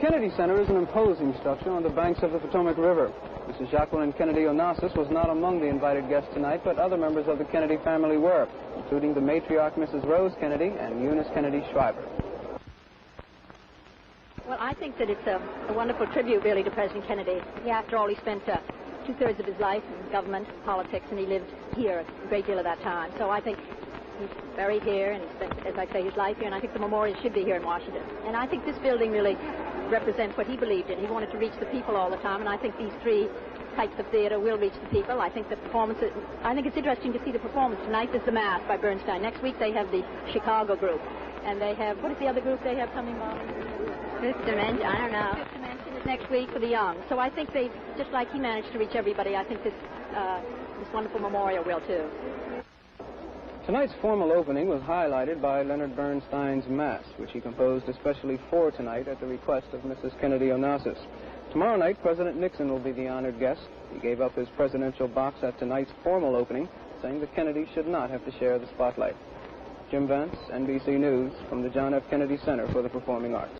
Kennedy Center is an imposing structure on the banks of the Potomac River. Mrs. Jacqueline Kennedy Onassis was not among the invited guests tonight, but other members of the Kennedy family were, including the matriarch Mrs. Rose Kennedy and Eunice Kennedy Shriver. Well, I think that it's a wonderful tribute, really, to President Kennedy. After all, he spent two-thirds of his life in government, politics, and he lived here a great deal of that time. So I think he's buried here, and he spent, as I say, his life here, and I think the memorial should be here in Washington. And I think this building really represents what he believed in. He wanted to reach the people all the time, and I think these three types of theater will reach the people. I think the performances, I think it's interesting to see the performance. Tonight is the Mass by Bernstein. Next week they have the Chicago group, and they have, what is the other group they have coming on? Fifth Dimension, I don't know. Fifth Dimension is next week for the young. So I think they, just like he managed to reach everybody, I think this wonderful memorial will too. Tonight's formal opening was highlighted by Leonard Bernstein's Mass, which he composed especially for tonight at the request of Mrs. Kennedy Onassis. Tomorrow night, President Nixon will be the honored guest. He gave up his presidential box at tonight's formal opening, saying the Kennedys should not have to share the spotlight. Jim Vance, NBC News, from the John F. Kennedy Center for the Performing Arts.